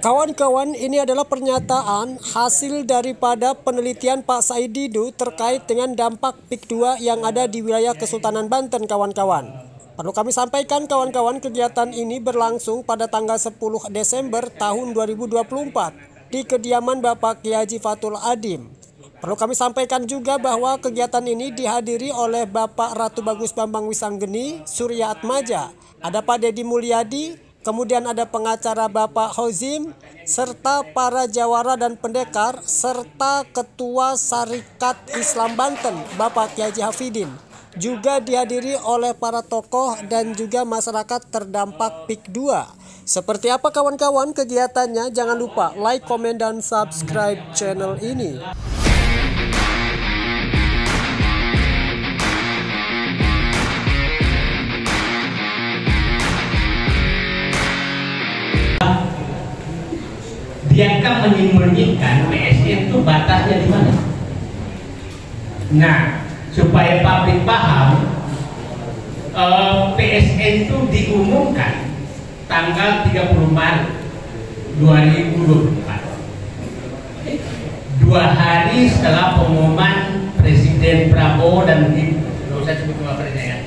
Kawan-kawan, ini adalah pernyataan hasil daripada penelitian Pak Said Didu terkait dengan dampak PIK 2 yang ada di wilayah Kesultanan Banten, kawan-kawan. Perlu kami sampaikan, kawan-kawan, kegiatan ini berlangsung pada tanggal 10 Desember tahun 2024 di kediaman Bapak Kiai Haji Fathul Adim. Perlu kami sampaikan juga bahwa kegiatan ini dihadiri oleh Bapak Ratu Bagus Bambang Wisanggeni, Surya Atmaja, ada Pak Deddy Mulyadi, kemudian ada pengacara Bapak Hozim, serta para jawara dan pendekar, serta Ketua Syarikat Islam Banten, Bapak Kiai Haji Hafidin. Juga dihadiri oleh para tokoh dan juga masyarakat terdampak PIK 2. Seperti apa kawan-kawan kegiatannya? Jangan lupa like, komen, dan subscribe channel ini. Dia akan menyembunyikan PSN itu batasnya di mana. Nah, supaya publik paham, PSN itu diumumkan tanggal 30 Maret 2024, 2 hari setelah pengumuman Presiden Prabowo dan nggak usah sebut nama presiden ya,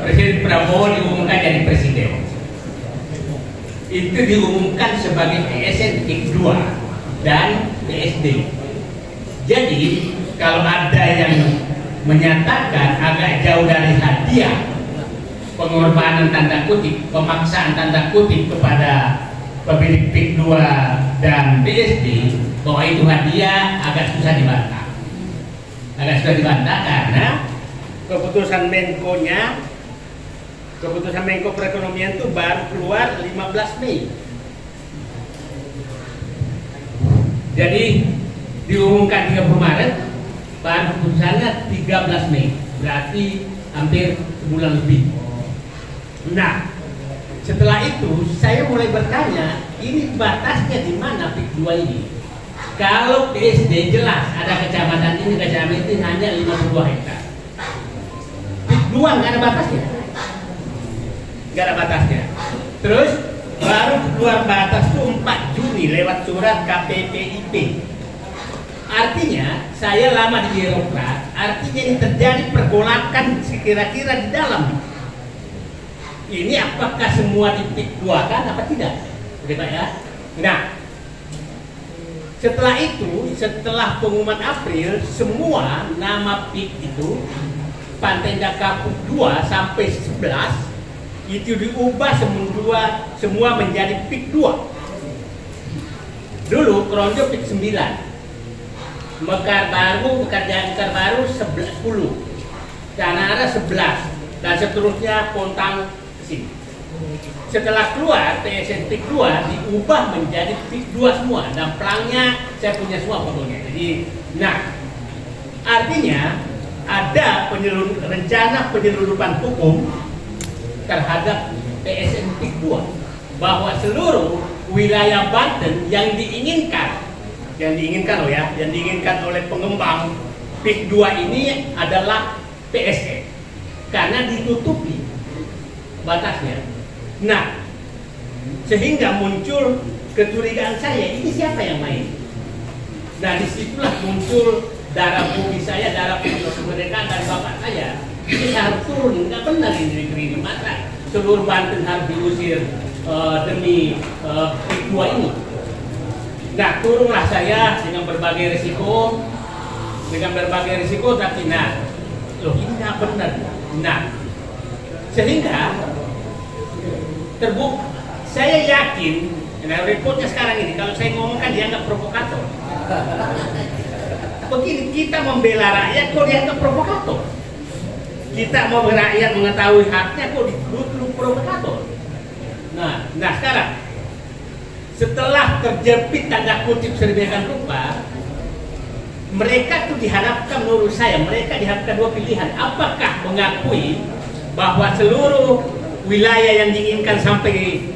Presiden Prabowo diumumkan jadi presiden. Itu diumumkan sebagai PSN PIK 2 dan PSD. Jadi kalau ada yang menyatakan agak jauh dari hadiah, pengorbanan tanda kutip, pemaksaan tanda kutip kepada pemilik PIK 2 dan PSD, bahwa itu hadiah, agak susah dibantah. Agak susah dibantah karena keputusan Menko Perekonomian itu baru keluar 15 Mei. Jadi diumumkan 30 Maret, baru keputusannya 13 Mei. Berarti hampir sebulan lebih. Nah, setelah itu saya mulai bertanya, ini batasnya di mana PIK 2 ini? Kalau PSD jelas ada kecamatan ini, kecamatan ini hanya 52 hektar. PIK 2 nggak ada batasnya. Nggak ada batasnya. Terus baru keluar batas itu 4 Juni lewat surat KPPIP. Artinya saya lama di birokrat, artinya ini terjadi pergolakan kira-kira di dalam. Ini apakah semua di PIK 2 kan apa tidak? Oke Pak ya. Nah, setelah itu, setelah pengumuman April, semua nama PIK itu Pantenda Kapuk 2 sampai 11 itu diubah semua menjadi PIK 2. Dulu Kronjo PIK 9, Mekar Baru 10, Canara 11, dan seterusnya Pontang ke sini. Setelah keluar PSN PIK 2 diubah menjadi PIK 2 semua, dan pelangnya saya punya semua fotonya. Jadi, nah, artinya ada rencana penyelundupan hukum terhadap PSN PIK 2, bahwa seluruh wilayah Banten yang diinginkan oleh pengembang PIK 2 ini adalah PSN karena ditutupi batasnya. Nah, sehingga muncul kecurigaan saya, ini siapa yang main? Nah, disitulah muncul darah bumi saya, darah kemerdekaan dari bapak saya. Ini harus turun, nggak benar ini negeri ini. Masa seluruh Banten harus diusir demi PIK 2 ini. Nah, turunlah saya dengan berbagai risiko, tapi nah, loh ini nggak benar. Nah, sehingga terbukti, saya yakin, nah reportnya sekarang ini, kalau saya ngomongkan dianggap provokator. Begini, kita membela rakyat kok dianggap provokator. Kita mau rakyat mengetahui haknya kok dituduh provokator. Nah sekarang setelah terjepit tanda kutip sedemikian rupa, mereka tuh dihadapkan, menurut saya mereka dihadapkan dua pilihan. Apakah mengakui bahwa seluruh wilayah yang diinginkan sampai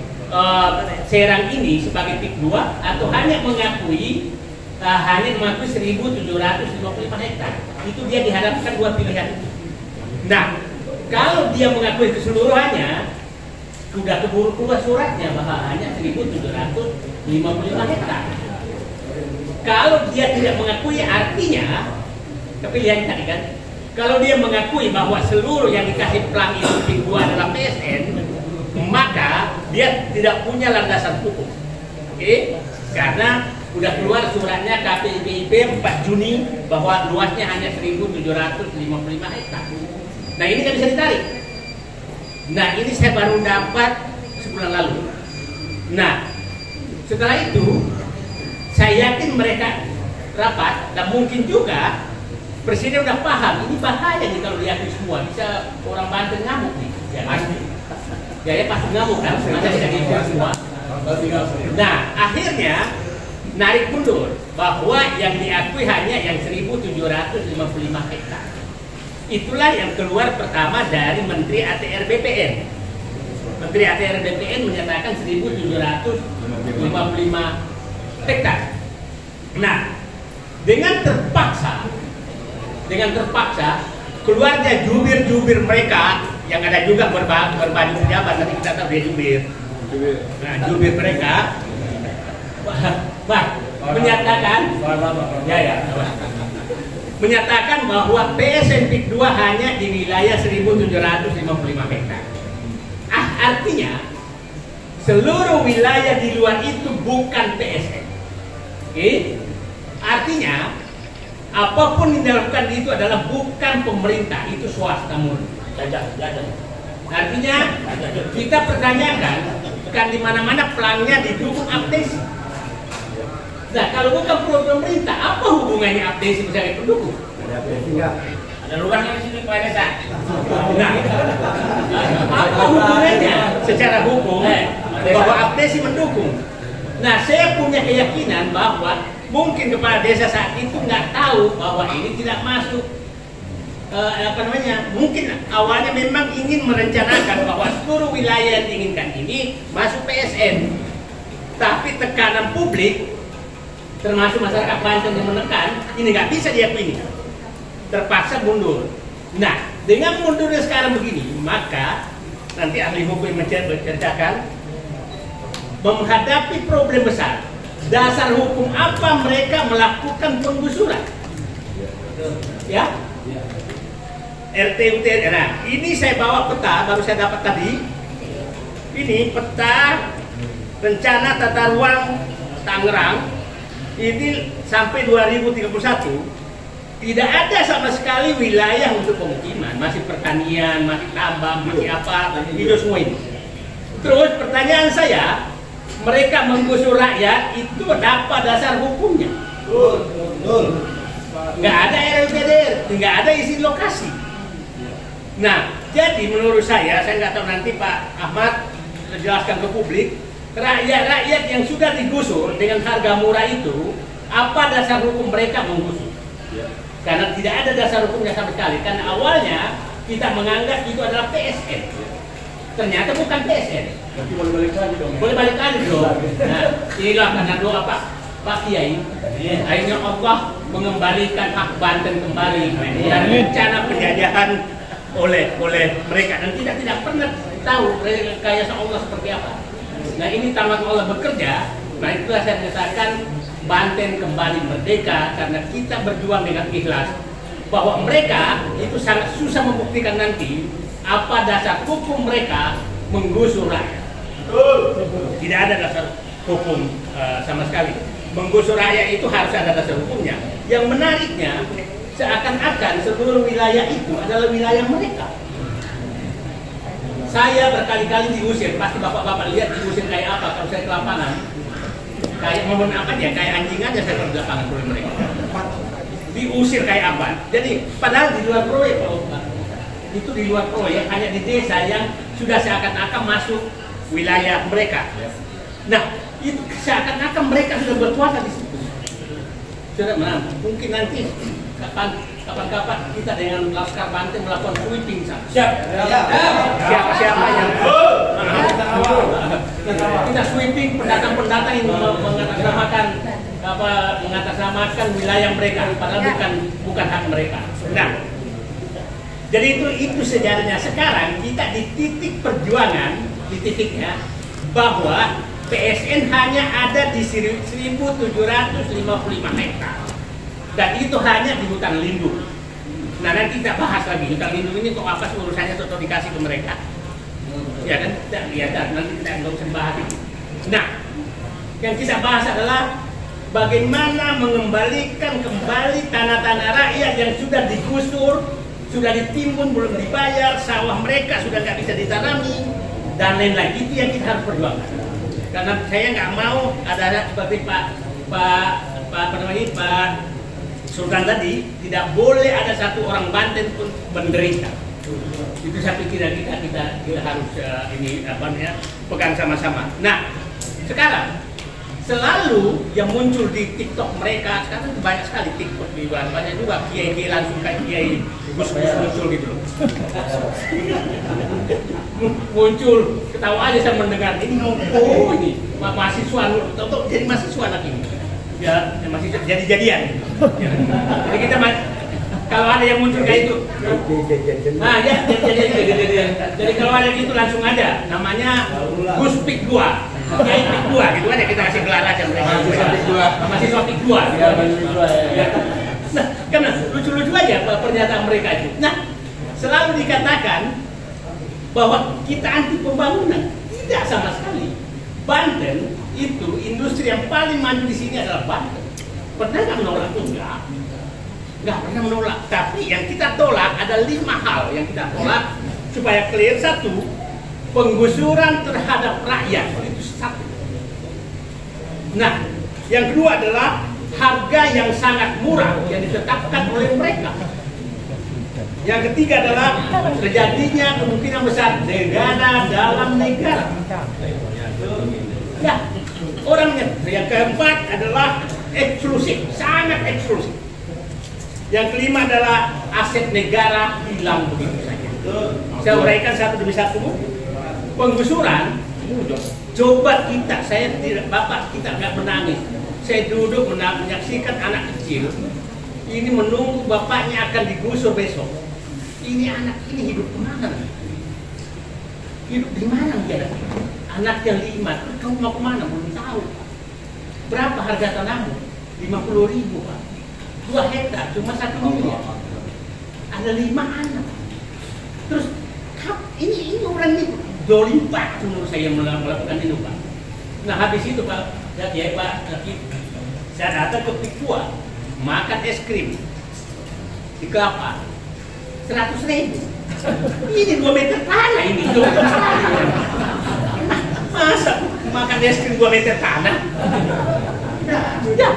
Serang ini sebagai PIK 2, atau hanya mengakui 1.755 hektar. Itu dia dihadapkan dua pilihan. Nah, kalau dia mengakui keseluruhannya, sudah keburu keluar suratnya bahwa hanya 1.755 hektar. Kalau dia tidak mengakui, artinya, tapi lihat tadi kan, kalau dia mengakui bahwa seluruh yang dikasih plang itu PIK 2 adalah PSN, maka dia tidak punya landasan hukum. Oke? Karena sudah keluar suratnya KPIPIP 4 Juni bahwa luasnya hanya 1.755 hektar. Nah, ini kan bisa ditarik. Nah, ini saya baru dapat sebulan lalu. Nah, setelah itu saya yakin mereka rapat dan mungkin juga Presiden udah paham ini bahaya nih kalau diakui semua, bisa orang Banten ngamuk nih. Ya pasti. Ya pasti ngamuk kan, masa tidak diakui semua. Nah, akhirnya narik mundur bahwa yang diakui hanya yang 1.755 hektar. Itulah yang keluar pertama dari Menteri ATR BPN. Menteri ATR BPN menyatakan 1.755 hektar. Nah, dengan terpaksa keluarnya jubir-jubir mereka yang ada juga berbaju pejabat, nanti kita tahu dia jubir. Nah, jubir mereka menyatakan bahwa PSN PIK 2 hanya di wilayah 1.755 hektar. Artinya seluruh wilayah di luar itu bukan PSN. Oke? Artinya apapun yang dilakukan itu adalah bukan pemerintah, itu swasta murni. Artinya kita pertanyakan, kan di mana-mana pelangnya didukung abdesi. Nah, kalau bukan pemerintah, apa hubungannya abdesi misalnya pendukung? Ada lurahnya di sini Pak Desa. Nah, apa hubungannya secara hukum bahwa abdesi mendukung? Nah, saya punya keyakinan bahwa mungkin kepala desa saat itu nggak tahu bahwa ini tidak masuk mungkin awalnya memang ingin merencanakan bahwa seluruh wilayah yang diinginkan ini masuk PSN, tapi tekanan publik termasuk masyarakat Banten yang menekan ini nggak bisa diakui, terpaksa mundur. Nah, dengan mundurnya sekarang begini, maka nanti ahli hukum menceritakan menghadapi problem besar. Dasar hukum apa mereka melakukan penggusuran? Ya, RT UTR. Nah, ini saya bawa peta, baru saya dapat tadi. Ini peta rencana tata ruang Tangerang. Ini sampai 2031 tidak ada sama sekali wilayah untuk pemukiman, masih pertanian, masih tambang, masih apa, itu semua ini. Terus pertanyaan saya, mereka menggusur rakyat itu dapat dasar hukumnya? Nggak ada RLTDR, nggak ada izin lokasi. Nah, jadi menurut saya nggak tahu nanti Pak Ahmad jelaskan ke publik, rakyat yang sudah digusur dengan harga murah itu, apa dasar hukum mereka menggusur? Karena tidak ada dasar hukumnya sama sekali. Karena awalnya kita menganggap itu adalah PSN. Ternyata bukan PSN. Tapi boleh balik lagi dong. Boleh balik lagi dong. Nah, inilah karena doa Pak Kiai. Akhirnya Allah mengembalikan hak Banten kembali dari rencana penjajahan oleh mereka, dan tidak pernah tahu rekayasa Allah seperti apa. Nah, ini tamat Allah bekerja. Nah, itulah saya katakan Banten kembali merdeka karena kita berjuang dengan ikhlas. Bahwa mereka itu sangat susah membuktikan nanti apa dasar hukum mereka menggusur rakyat. Tidak ada dasar hukum sama sekali. Menggusur rakyat itu harus ada dasar hukumnya. Yang menariknya, seakan-akan seluruh wilayah itu adalah wilayah mereka. Saya berkali-kali diusir, pasti bapak-bapak lihat diusir kayak apa kalau saya ke lapangan. Kayak momen apa ya, kayak anjing aja saya ke lapangan oleh mereka. Diusir kayak apa? Jadi padahal di luar proyek, itu di luar proyek, hanya di desa yang sudah seakan-akan masuk wilayah mereka. Nah, itu seakan-akan mereka sudah berkuasa di situ. Sudah, nah, mungkin nanti kapan-kapan kita dengan Laskar Banten melakukan sweeping. Siapa yang kita sweeping pendatang-pendatang yang mengatasnamakan wilayah mereka, padahal bukan hak mereka. Nah, jadi itu sejarahnya. Sekarang kita di titik perjuangan di titiknya bahwa PSN hanya ada di 1.755 hektar dan itu hanya di hutan lindung. Nah nanti kita bahas lagi hutan lindung ini kok apa urusannya atau dikasih ke mereka? Ya kan, nanti kita nggak usah bahas itu. Nah, yang kita bahas adalah bagaimana mengembalikan kembali tanah-tanah rakyat yang sudah digusur, sudah ditimbun belum dibayar, sawah mereka sudah nggak bisa ditanami dan lain-lain. Itu yang kita harus perjuangkan. Karena saya nggak mau ada seperti Pak Sultan tadi, tidak boleh ada satu orang Banten pun menderita. Itu saya pikir kita harus pegang sama-sama. Nah, sekarang selalu yang muncul di TikTok mereka sekarang banyak sekali TikTok di banyak juga kiai langsung kayak kiai gus-gus muncul gitu loh. Muncul ketawa aja saya mendengar ini ini mahasiswa untuk jadi mahasiswa anak ini ya masih jadi-jadian. Ya. Jadi kita kalau ada yang muncul kayak itu, nah ya jadi kalau ada itu langsung ada namanya Gus Pik 2, Kiai Pik 2 gitu aja kita kasih gelar aja mereka. Mahasiswa Pik 2. Nah, karena lucu-lucu aja pernyataan mereka itu. Nah, selalu dikatakan bahwa kita anti pembangunan, tidak sama sekali. Banten itu industri yang paling maju di sini adalah Banten. Pernah nggak menolak itu? Nggak pernah menolak. Tapi yang kita tolak ada 5 hal yang kita tolak supaya clear. Satu, penggusuran terhadap rakyat itu satu. Nah, yang kedua adalah harga yang sangat murah yang ditetapkan oleh mereka. Yang ketiga adalah terjadinya kemungkinan besar negara dalam negara. Ya, orangnya. Yang keempat adalah eksklusif, sangat eksklusif. Yang kelima adalah aset negara hilang begitu saja. Saya uraikan satu demi satu. Penggusuran, coba Bapak kita nggak menangis. Saya duduk menyaksikan anak kecil ini menunggu bapaknya akan digusur besok. Ini anak ini hidup kemana? Hidup di mana dia? Anaknya 5, kamu mau kemana? Belum tahu. Berapa harga tanahmu? 50.000 Pak. 2 hektar, cuma 1 miliar. Ada 5 anak. Terus ini orang ini dolim Pak menurut saya melakukan itu Pak. Nah habis itu Pak, ya Pak, saya datang ke Pikua, makan es krim di Kelapa, 100.000. Ini 2 meter tanah ini. Masa makan es krim 2 meter tanah? Ya.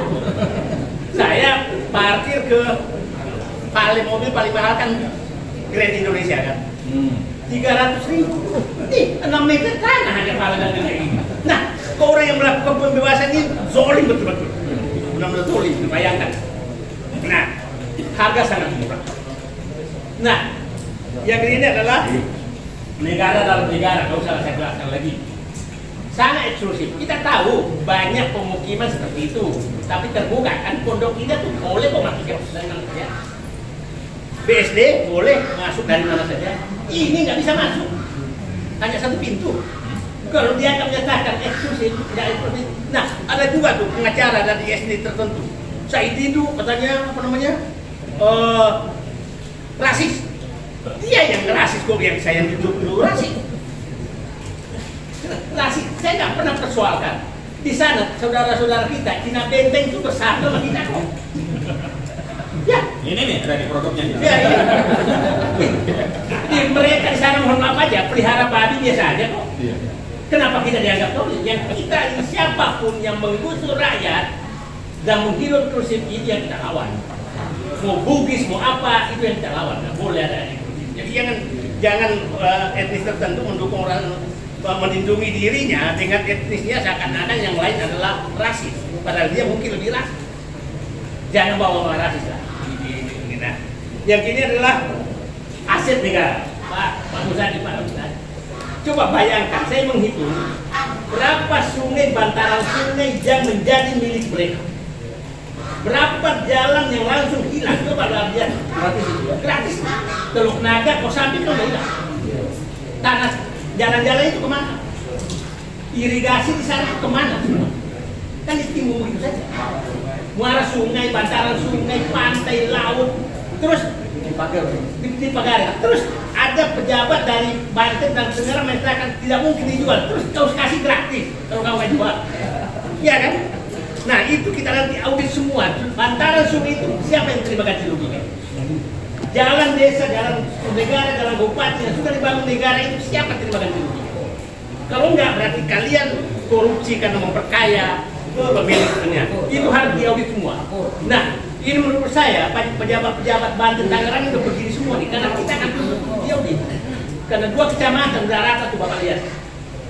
Saya parkir ke mobil paling mahal kan Grand Indonesia kan, 300.000. Nih 6 meter tanah hanya paling kayak gini. Nah, orang yang melakukan pembebasan ini zolim betul-betul, benar-benar zolim. Bayangkan. Nah, harga sangat murah. Nah, yang ini adalah negara dalam negara. Gak usah saya jelaskan lagi. Sangat eksklusif. Kita tahu banyak pemukiman seperti itu, tapi terbuka kan pondok indah tuh boleh kok masuk dari mana saja. BSD boleh masuk dari mana saja. Ini nggak bisa masuk, hanya 1 pintu. Kalau dia akan menyatakan eksklusif, tidak eksklusif. Nah, ada juga tuh pengacara dari SD tertentu. Said itu katanya apa namanya rasis. Dia yang rasis kok, yang saya dulu rasis. Rasis, saya nggak pernah persoalkan. Di sana saudara-saudara kita, Cina Benteng itu bersatu sama kita kok. Ya, ini nih ada di produknya. Ya, ini. Di mereka di sana mohon maaf aja, pelihara babi biasa aja kok. Iya. Kenapa kita dianggap dolim? Yang kita ini siapapun yang menggusur rakyat dan menghirup eksklusif ini yang kita lawan. Mau Bugis, mau apa, itu yang kita lawan. Nggak boleh ada eksklusif. Jadi jangan etnis tertentu mendukung orang melindungi dirinya dengan etnisnya seakan-akan yang lain adalah rasis, padahal dia mungkin lebih rasis. Jangan bawa rasis lah. Nah, yang ini adalah aset negara, Pak Muzadi, Pak Muzadi. Coba bayangkan, saya menghitung berapa sungai, bantaran sungai yang menjadi milik mereka, berapa jalan yang langsung hilang. Coba lihat, gratis itu ya? Gratis. Teluk Naga, Kosambi kan hilang. Tanah jalan-jalan itu kemana? irigasi di sana kemana semua? Kan di timur begitu saja. Muara sungai, bantaran sungai, pantai, laut, terus dipagar. Terus ada pejabat dari Banten dan Tenggara mengatakan tidak mungkin dijual. Terus kau kasih gratis kalau kau nggak jual, iya kan? Nah itu kita nanti audit semua. Bantaran sungai itu siapa yang terima ganti rugi? Jalan desa, jalan negara, jalan bupati yang sudah dibangun negara itu siapa terima ganti rugi? Kalau enggak berarti kalian korupsi karena memperkaya pemiliknya. Itu harus diaudit semua. Nah, ini menurut saya pejabat-pejabat Banten Tangerang itu begini semua nih, karena kita akan diaudit. Karena 2 kecamatan udah rata tuh Bapak lihat,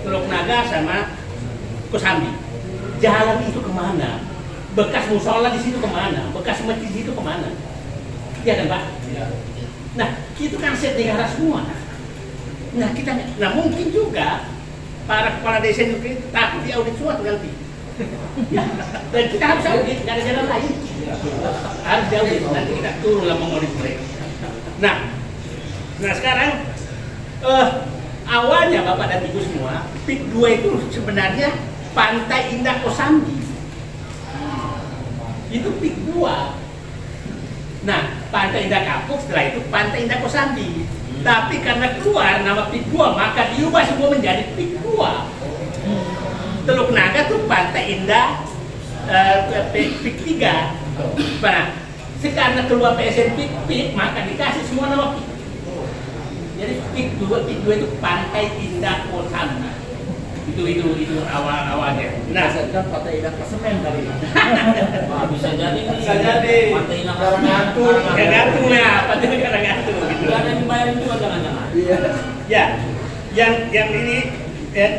Teluk Naga sama Kosambi. Jalan itu kemana? Bekas musola di situ kemana? Bekas masjid di situ kemana? Iya kan Pak? Ya. Nah, itu kan aset negara semua. Nah mungkin juga para kepala desa itu takut diaudit semua tuh nanti. Ya, dan kita harus audit, nggak ada jalan lain. Harus diaudit, nanti kita turunlah mengaudit mereka. Nah sekarang awalnya Bapak dan Ibu semua, PIK 2 itu sebenarnya Pantai Indah Kosambi. Itu PIK 2. Nah, Pantai Indah Kapuk setelah itu Pantai Indah Kosambi. Tapi karena keluar nama PIK 2, maka diubah semua menjadi PIK 2. Teluk Naga tuh Pantai Indah PIK 3. Nah, karena keluar PSN PIK, maka dikasih semua nama PIK. Jadi PIK 2 itu Pantai Indah Kosambi. Itu awalnya. Nah, kan Pantai Indah Kesemen tadi. Bisa jadi nih. Bisa jadi. Pantai Indah Karangatung. Karangatung ya, Pantai Karangatung gitu. Gak ada yang dibayarin juga jangan-jangan. Iya. Ya, yang ini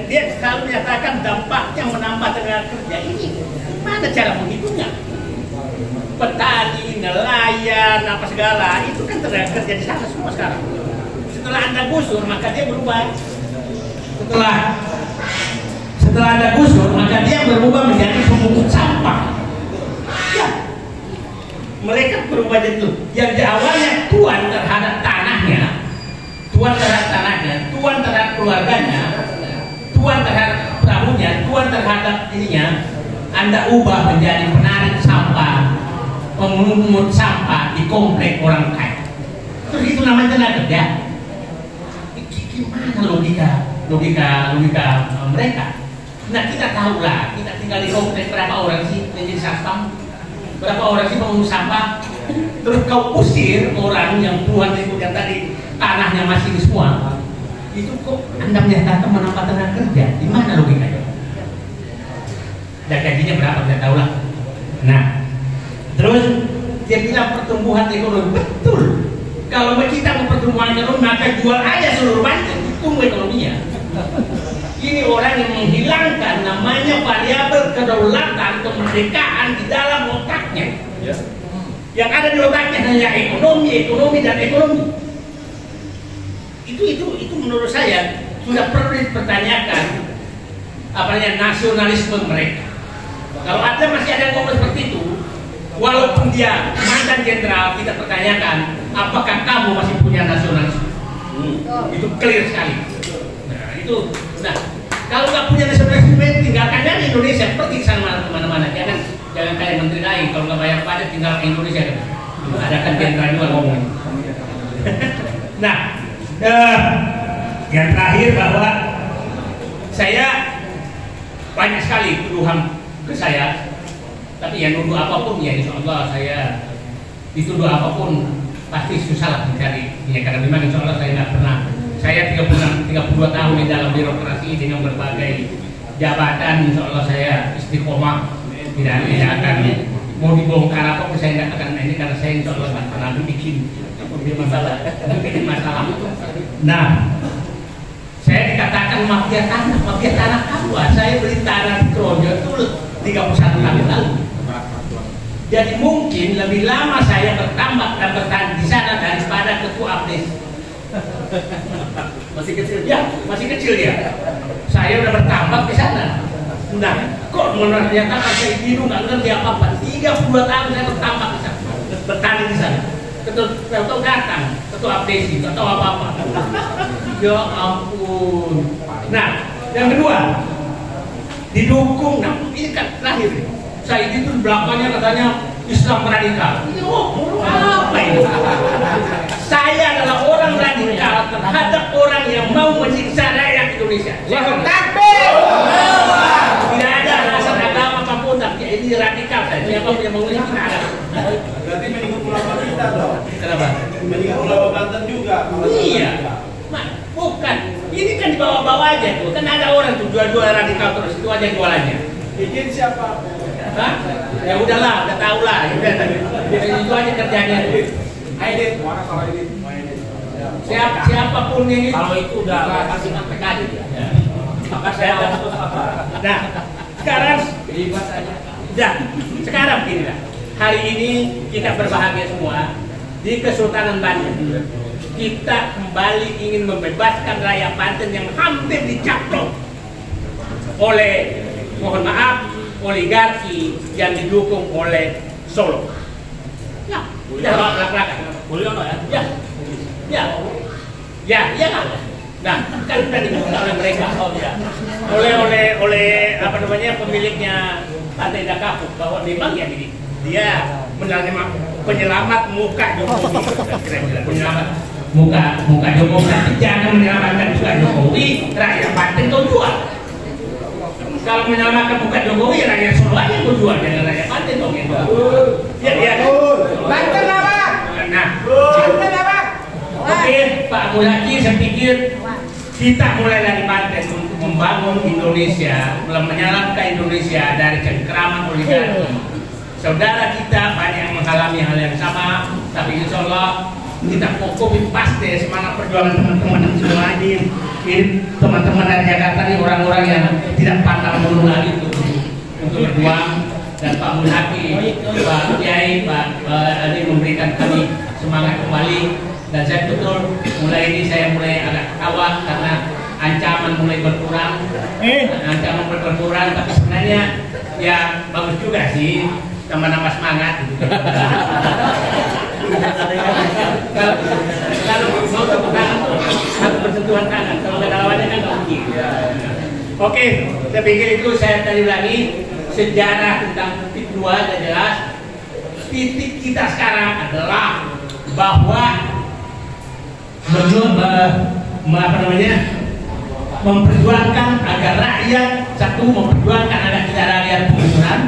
dia selalu menyatakan dampaknya menambah tenaga kerja. Ini mana cara menghitungnya? Petani, nelayan, apa segala itu kan tenaga kerja di sana semua sekarang. Setelah Anda gusur maka dia berubah. Setelah Anda gusur maka dia berubah menjadi pemungut sampah. Ya, mereka berubah jadi itu. Yang di awalnya tuan terhadap tanahnya, tuan terhadap keluarganya, tuan terhadap perahunya, tuan terhadap ininya, Anda ubah menjadi penarik sampah, pemungut sampah di komplek orang kaya. Terus itu namanya tenaga kerja. Gimana logika mereka? Nah kita tahu lah, kita tinggal di komplek berapa orang sih menjadi satpam, berapa orang sih pemungut sampah. Terus kau usir orang yang puluhan ribu yang tadi tanahnya masih semua, itu kok Anda menyatakan menambah tenaga kerja? Di mana logikanya? Dan gajinya berapa kita tahu lah. Nah, terus dia bilang pertumbuhan ekonomi, betul. Kalau kita mau pertumbuhan ekonomi maka jual aja seluruh Banten, tumbuh ekonominya. Ini orang yang menghilangkan namanya variabel kedaulatan, kemerdekaan di dalam otaknya. Yang ada di otaknya hanya ekonomi dan ekonomi. Itu menurut saya sudah perlu dipertanyakan nasionalisme mereka. Kalau ada masih ada yang ngomong seperti itu, walaupun dia mantan jenderal, kita pertanyakan apakah kamu masih punya nasionalisme? Itu clear sekali. Nah, kalau nggak punya nasionalisme, tinggalkan aja Indonesia, pergi ke sana kemana-mana. Jangan kayak menteri lain, kalau nggak bayar pajak tinggal ke Indonesia. Ada kan jenderal juga ngomong. Nah, yang terakhir bahwa saya banyak sekali tuduhan ke saya, tapi yang nuduh apapun ya insya Allah saya dituduh apapun pasti susah lah mencari ya, karena memang insya Allah saya nggak pernah. Saya 32 tahun di dalam birokrasi dengan berbagai jabatan, insya Allah saya istiqomah, tidak akan mau dibongkar apa saya tidak akan ini, karena saya insya Allah nggak pernah bikin masalah. Nah, saya dikatakan mafia tanah kamu. Saya beli tanah di Krojo itu 31 tahun lalu. Jadi mungkin lebih lama saya bertambah dan bertahan di sana daripada ketua APDES. Masih kecil? Ya, masih kecil ya. Saya udah bertambah di sana. Nah, kok menyatakan saya biru nggak ngerti apa-apa. 32 tahun saya bertambah di sana, bertani di sana. Ketua datang, ketua APDES, atau apa-apa. Ya ampun. Nah, yang kedua, didukung. Nah, ini kan terakhir. Saidi itu belakangnya katanya Islam radikal. Ini apa ini? Saya adalah orang radikal terhadap orang yang mau menyiksa rakyat Indonesia. Takbir! Tidak ada alasan agama apapun, tapi ini radikal saja. Siapa yang mau menyiksa? Berarti mengikut ulama kita dong. Kenapa? Mengikut ulama Banten juga. Iya. Bukan. Ini kan dibawa-bawa aja tuh. Kan ada orang tuh jual-jual radikal terus, itu aja jualannya. Bikin siapa? Hah? Ya udahlah, udah tahu lah. Ya udah, itu aja kerjanya. Aidit, mana kalau Aidit? Siapapun ini. Kalau itu udah kasih PKD ya. Maka saya harus apa? Nah, sekarang Bebas aja. Nah, sekarang gini lah. Hari ini kita berbahagia semua di Kesultanan Banten. Kita kembali ingin membebaskan rakyat Banten yang hampir dicaplok oleh, mohon maaf, oligarki yang didukung oleh Solo. Ya, udah belak-belakan. Mulyono ya? Ya kan? Nah, kan sudah dibuka oleh mereka. Oh ya. Oleh apa namanya, pemiliknya Pantai Dakapuk, bahwa memang ya dia penyelamat muka Jokowi. Penyelamat muka Jokowi, tapi jangan menyelamatkan juga Jokowi, rakyat Banten kau jual. Kalau menyelamatkan muka Jokowi, rakyat Solo aja kau jual, jangan rakyat Banten dong yang jual. Ya. Banten apa? Nah, Banten apa? oke, Pak Mulaki, saya pikir kita mulai dari Banten untuk membangun Indonesia, menyelamatkan Indonesia dari cengkraman oligarki. Saudara kita banyak mengalami hal yang sama, tapi insya Allah kita kokoh pasti semangat perjuangan teman-teman semua ini teman-teman dari Jakarta ini orang-orang yang tidak pantang menyerah lagi untuk berjuang. Dan Pak Mulaki, Pak Kiai, Pak ini memberikan kami semangat kembali. Dan saya betul mulai ini saya mulai agak ketawa karena ancaman mulai berkurang. Ancaman berkurang, tapi sebenarnya ya bagus juga sih, tambah-tambah semangat. Kalau mau tepuk tangan tuh harus bersentuhan tangan, kalau nggak ada lawannya kan nggak mungkin. Oke, saya pikir itu saya tadi ulangi sejarah tentang titik 2 sudah jelas. Titik kita sekarang adalah bahwa memperjuangkan agar rakyat, satu memperjuangkan agar tidak rakyat penggusuran,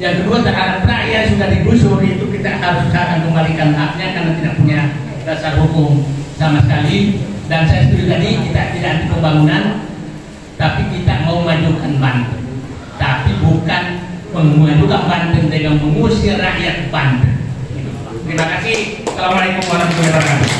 yang kedua terhadap rakyat sudah digusur itu kita harus usahakan kembalikan haknya karena tidak punya dasar hukum sama sekali. Dan saya setuju tadi kita tidak anti pembangunan, tapi kita mau majukan Banten, tapi bukan memajukan Banten dengan mengusir rakyat Banten. Terima kasih. Assalamualaikum warahmatullahi wabarakatuh.